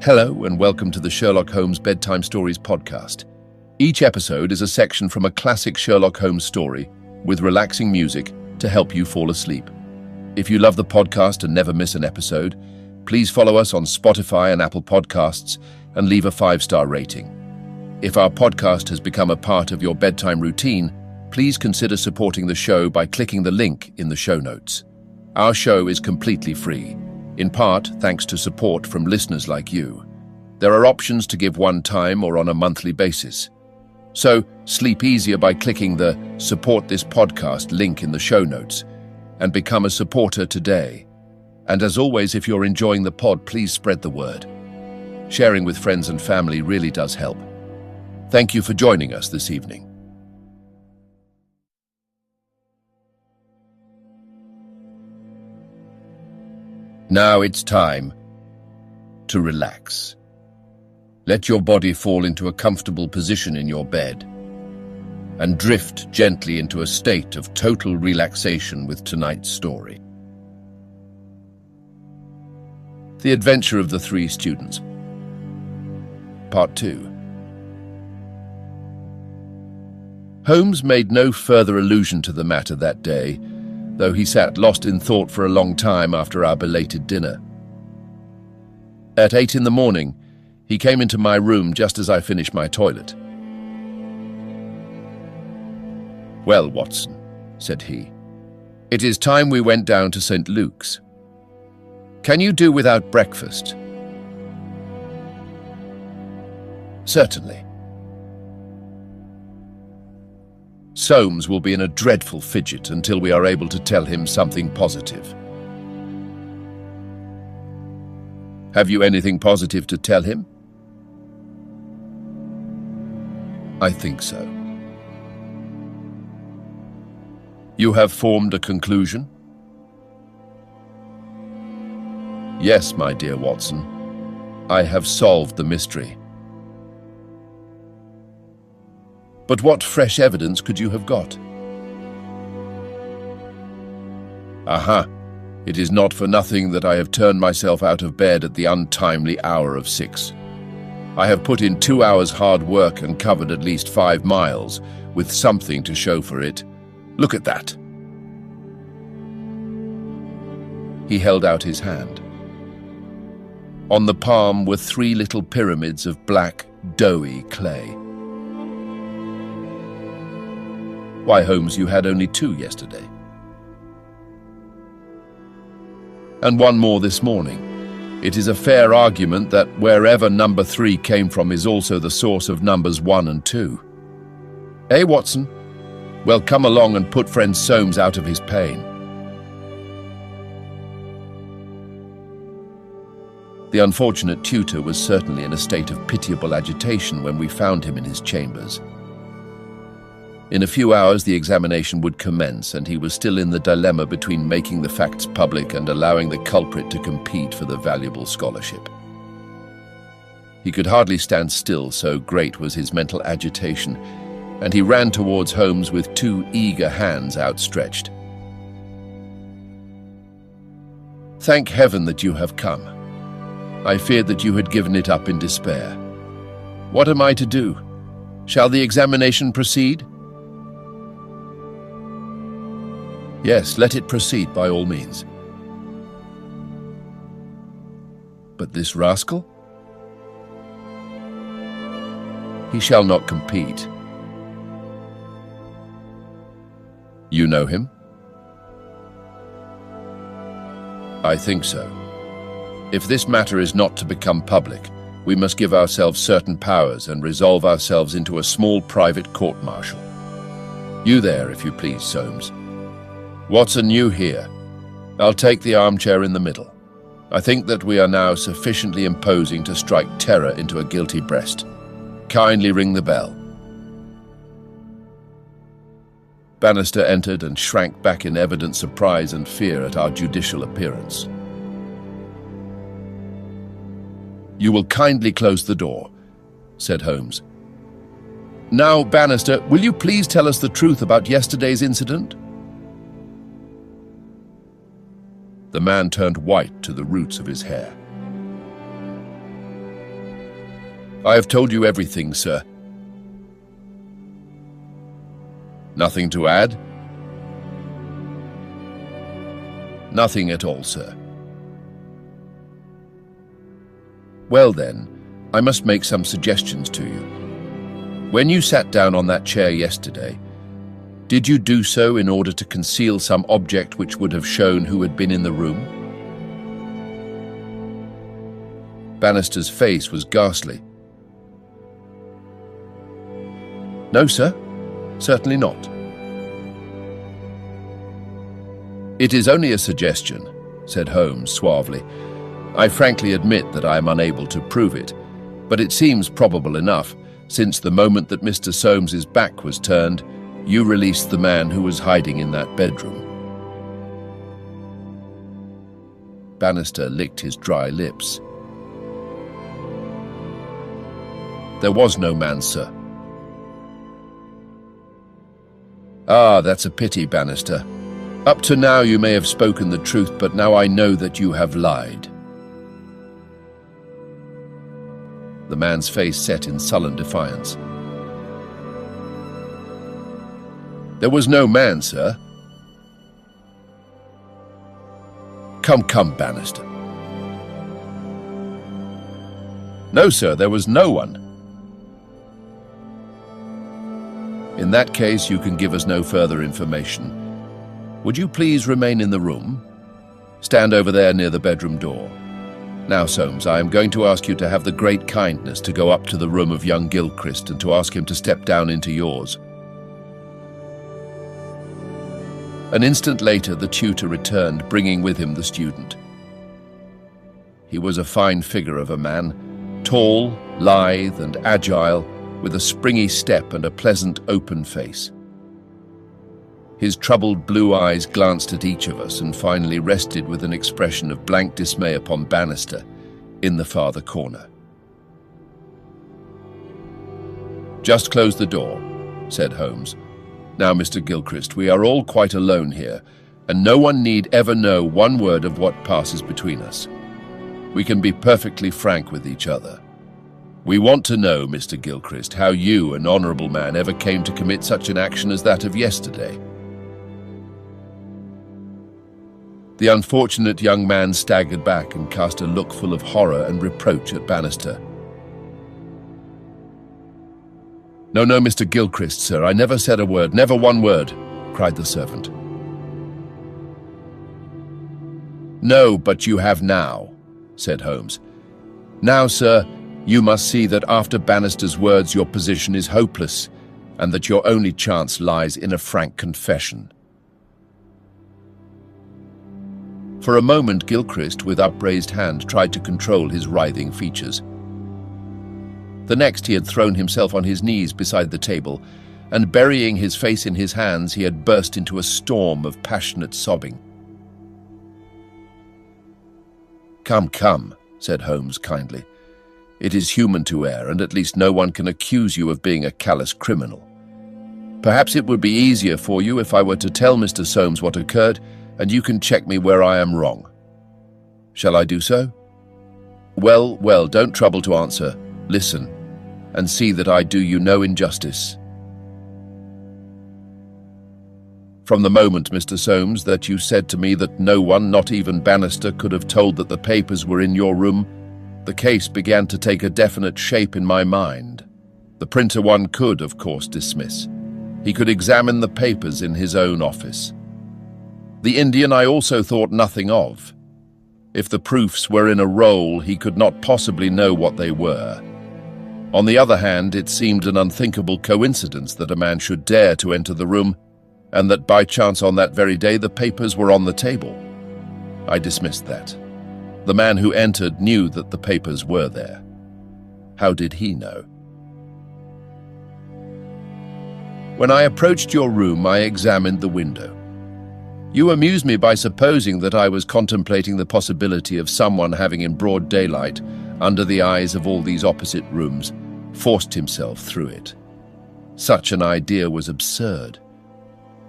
Hello and welcome to the Sherlock Holmes Bedtime Stories podcast. Each episode is a section from a classic Sherlock Holmes story with relaxing music to help you fall asleep. If you love the podcast and never miss an episode, please follow us on Spotify and Apple Podcasts and leave a 5-star rating. If our podcast has become a part of your bedtime routine, please consider supporting the show by clicking the link in the show notes. Our show is completely free, in part thanks to support from listeners like you. There are options to give one time or on a monthly basis. So sleep easier by clicking the Support This Podcast link in the show notes and become a supporter today. And as always, if you're enjoying the pod, please spread the word. Sharing with friends and family really does help. Thank you for joining us this evening. Now it's time to relax. Let your body fall into a comfortable position in your bed and drift gently into a state of total relaxation with tonight's story. The Adventure of the Three Students, Part 2. Holmes made no further allusion to the matter that day, though he sat lost in thought for a long time after our belated dinner. At 8 in the morning, he came into my room just as I finished my toilet. "Well, Watson," said he, "it is time we went down to St. Luke's. Can you do without breakfast?" "Certainly." "Soames will be in a dreadful fidget until we are able to tell him something positive." "Have you anything positive to tell him?" "I think so." "You have formed a conclusion?" "Yes, my dear Watson. I have solved the mystery." "But what fresh evidence could you have got?" "Aha! It is not for nothing that I have turned myself out of bed at the untimely hour of 6. I have put in 2 hours hard work and covered at least 5 miles, with something to show for it. Look at that." He held out his hand. On the palm were 3 little pyramids of black, doughy clay. "Why, Holmes, you had only 2 yesterday." "And 1 more this morning. It is a fair argument that wherever number 3 came from is also the source of numbers 1 and 2. Eh, Watson? Well, come along and put friend Soames out of his pain." The unfortunate tutor was certainly in a state of pitiable agitation when we found him in his chambers. In a few hours the examination would commence, and he was still in the dilemma between making the facts public and allowing the culprit to compete for the valuable scholarship. He could hardly stand still, so great was his mental agitation, and he ran towards Holmes with 2 eager hands outstretched. "Thank heaven that you have come. I feared that you had given it up in despair. What am I to do? Shall the examination proceed?" "Yes, let it proceed by all means." "But this rascal?" "He shall not compete." "You know him?" "I think so. If this matter is not to become public, we must give ourselves certain powers and resolve ourselves into a small private court-martial. You there, if you please, Soames. Watson, you here. I'll take the armchair in the middle. I think that we are now sufficiently imposing to strike terror into a guilty breast. Kindly ring the bell." Bannister entered and shrank back in evident surprise and fear at our judicial appearance. "You will kindly close the door," said Holmes. "Now, Bannister, will you please tell us the truth about yesterday's incident?" The man turned white to the roots of his hair. I have told you everything, sir. Nothing to add? Nothing at all, sir. Well then, I must make some suggestions to you. When you sat down on that chair yesterday, did you do so in order to conceal some object which would have shown who had been in the room? Bannister's face was ghastly. No, sir. Certainly not. It is only a suggestion, said Holmes suavely. I frankly admit that I am unable to prove it, but it seems probable enough, since the moment that Mr. Soames's back was turned, you released the man who was hiding in that bedroom. Bannister licked his dry lips. There was no man, sir. Ah, that's a pity, Bannister. Up to now you may have spoken the truth, but now I know that you have lied. The man's face set in sullen defiance. There was no man, sir. Come, Bannister. No, sir, there was no one. In that case, you can give us no further information. Would you please remain in the room? Stand over there near the bedroom door. Now, Soames, I am going to ask you to have the great kindness to go up to the room of young Gilchrist and to ask him to step down into yours. An instant later, the tutor returned, bringing with him the student. He was a fine figure of a man, tall, lithe, and agile, with a springy step and a pleasant, open face. His troubled blue eyes glanced at each of us and finally rested with an expression of blank dismay upon Bannister in the farther corner. Just close the door, said Holmes. Now, Mr. Gilchrist, we are all quite alone here, and no one need ever know one word of what passes between us. We can be perfectly frank with each other. We want to know, Mr. Gilchrist, how you, an honourable man, ever came to commit such an action as that of yesterday. The unfortunate young man staggered back and cast a look full of horror and reproach at Bannister. No, Mr. Gilchrist, sir, I never said a word, never one word, cried the servant. No, but you have now, said Holmes. Now, sir, you must see that after Bannister's words your position is hopeless, and that your only chance lies in a frank confession. For a moment, Gilchrist, with upraised hand, tried to control his writhing features. The next, he had thrown himself on his knees beside the table, and burying his face in his hands, he had burst into a storm of passionate sobbing. Come, said Holmes kindly. It is human to err, and at least no one can accuse you of being a callous criminal. Perhaps it would be easier for you if I were to tell Mr. Soames what occurred, and you can check me where I am wrong. Shall I do so? Well, don't trouble to answer. Listen, and see that I do you no injustice. From the moment, Mr. Soames, that you said to me that no one, not even Bannister, could have told that the papers were in your room, the case began to take a definite shape in my mind. The printer one could, of course, dismiss. He could examine the papers in his own office. The Indian I also thought nothing of. If the proofs were in a roll, he could not possibly know what they were. On the other hand, it seemed an unthinkable coincidence that a man should dare to enter the room, and that by chance on that very day the papers were on the table. I dismissed that. The man who entered knew that the papers were there. How did he know? When I approached your room, I examined the window. You amused me by supposing that I was contemplating the possibility of someone having in broad daylight, under the eyes of all these opposite rooms, forced himself through it. Such an idea was absurd.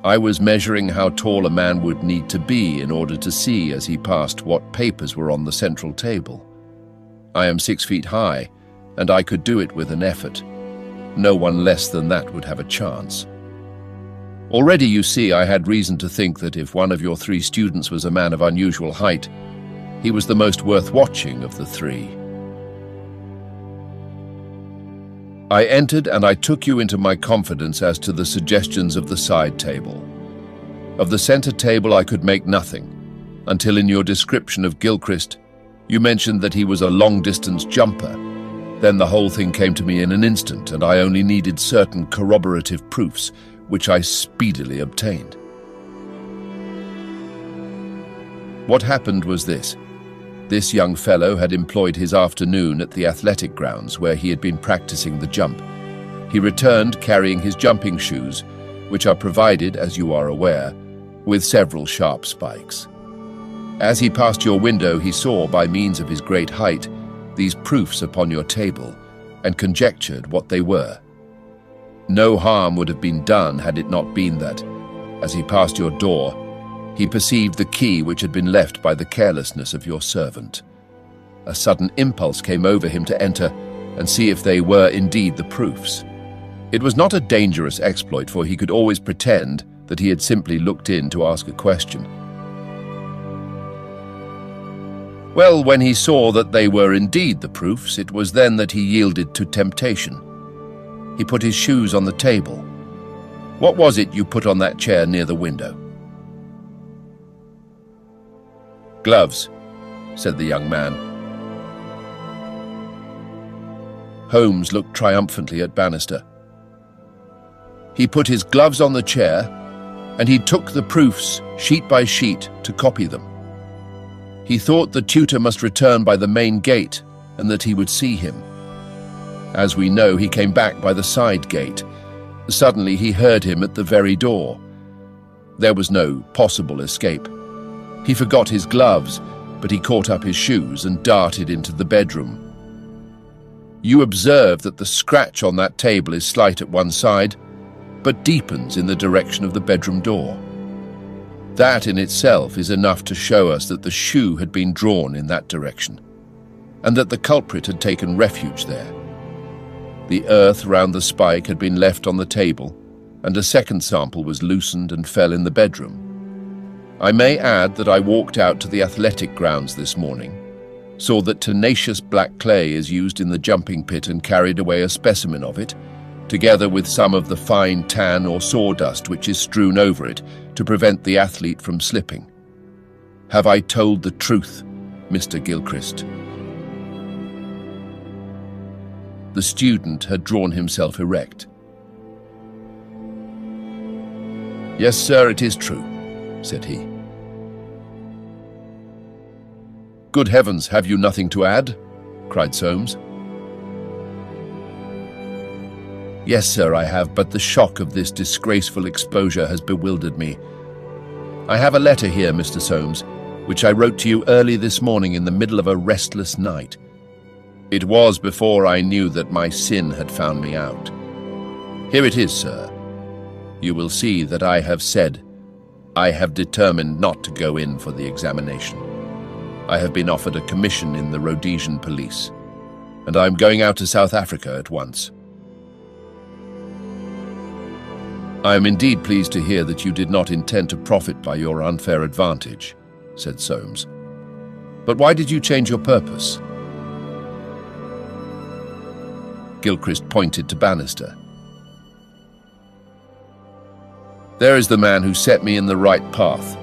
I was measuring how tall a man would need to be in order to see as he passed what papers were on the central table. I am 6 feet high, and I could do it with an effort. No one less than that would have a chance. Already, you see, I had reason to think that if one of your 3 students was a man of unusual height, he was the most worth watching of the 3. I entered and I took you into my confidence as to the suggestions of the side table. Of the center table I could make nothing, until in your description of Gilchrist, you mentioned that he was a long-distance jumper. Then the whole thing came to me in an instant, and I only needed certain corroborative proofs, which I speedily obtained. What happened was this. This young fellow had employed his afternoon at the athletic grounds where he had been practicing the jump. He returned carrying his jumping shoes, which are provided, as you are aware, with several sharp spikes. As he passed your window, he saw, by means of his great height, these proofs upon your table, and conjectured what they were. No harm would have been done had it not been that, as he passed your door, he perceived the key which had been left by the carelessness of your servant. A sudden impulse came over him to enter and see if they were indeed the proofs. It was not a dangerous exploit, for he could always pretend that he had simply looked in to ask a question. Well, when he saw that they were indeed the proofs, it was then that he yielded to temptation. He put his shoes on the table. What was it you put on that chair near the window? Gloves, said the young man. Holmes looked triumphantly at Bannister. He put his gloves on the chair, and he took the proofs, sheet by sheet, to copy them. He thought the tutor must return by the main gate, and that he would see him. As we know, he came back by the side gate. Suddenly he heard him at the very door. There was no possible escape. He forgot his gloves, but he caught up his shoes and darted into the bedroom. You observe that the scratch on that table is slight at one side, but deepens in the direction of the bedroom door. That in itself is enough to show us that the shoe had been drawn in that direction, and that the culprit had taken refuge there. The earth round the spike had been left on the table, and a second sample was loosened and fell in the bedroom. I may add that I walked out to the athletic grounds this morning, saw that tenacious black clay is used in the jumping pit, and carried away a specimen of it, together with some of the fine tan or sawdust which is strewn over it to prevent the athlete from slipping. Have I told the truth, Mr. Gilchrist? The student had drawn himself erect. Yes, sir, it is true, said he. Good heavens, have you nothing to add? Cried Soames. Yes, sir, I have, but the shock of this disgraceful exposure has bewildered me. I have a letter here, Mr. Soames, which I wrote to you early this morning in the middle of a restless night. It was before I knew that my sin had found me out. Here it is, sir. You will see that I have said I have determined not to go in for the examination. I have been offered a commission in the Rhodesian police, and I am going out to South Africa at once. I am indeed pleased to hear that you did not intend to profit by your unfair advantage, said Soames. But why did you change your purpose? Gilchrist pointed to Bannister. There is the man who set me in the right path,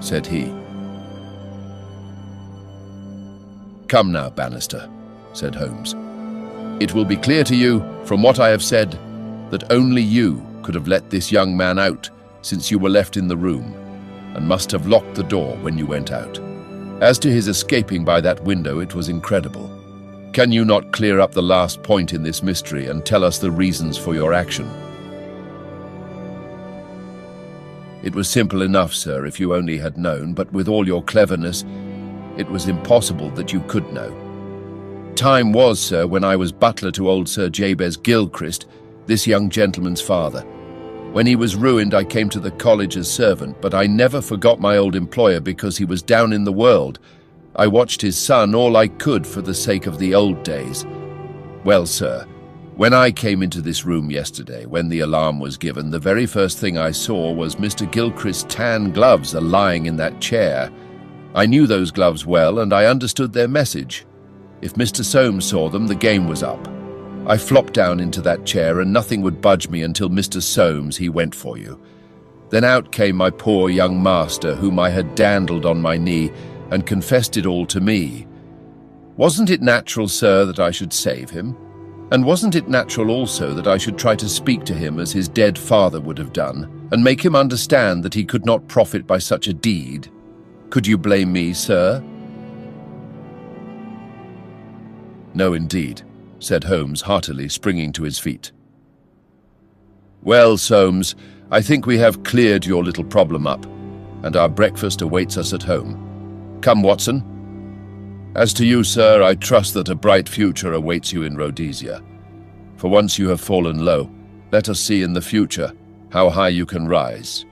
said he. Come now, Bannister, said Holmes. It will be clear to you, from what I have said, that only you could have let this young man out, since you were left in the room, and must have locked the door when you went out. As to his escaping by that window, it was incredible. Can you not clear up the last point in this mystery and tell us the reasons for your action? It was simple enough, sir, if you only had known, but with all your cleverness, it was impossible that you could know. Time was, sir, when I was butler to old Sir Jabez Gilchrist, this young gentleman's father. When he was ruined, I came to the college as servant, but I never forgot my old employer because he was down in the world. I watched his son all I could for the sake of the old days. Well, sir, when I came into this room yesterday, when the alarm was given, the very first thing I saw was Mr. Gilchrist's tan gloves lying in that chair. I knew those gloves well, and I understood their message. If Mr. Soames saw them, the game was up. I flopped down into that chair, and nothing would budge me until Mr. Soames, he went for you. Then out came my poor young master, whom I had dandled on my knee, and confessed it all to me. Wasn't it natural, sir, that I should save him? And wasn't it natural also that I should try to speak to him as his dead father would have done, and make him understand that he could not profit by such a deed? Could you blame me, sir? No, indeed, said Holmes heartily, springing to his feet. Well, Soames, I think we have cleared your little problem up, and our breakfast awaits us at home. Come, Watson. As to you, sir, I trust that a bright future awaits you in Rhodesia. For once you have fallen low, let us see in the future how high you can rise.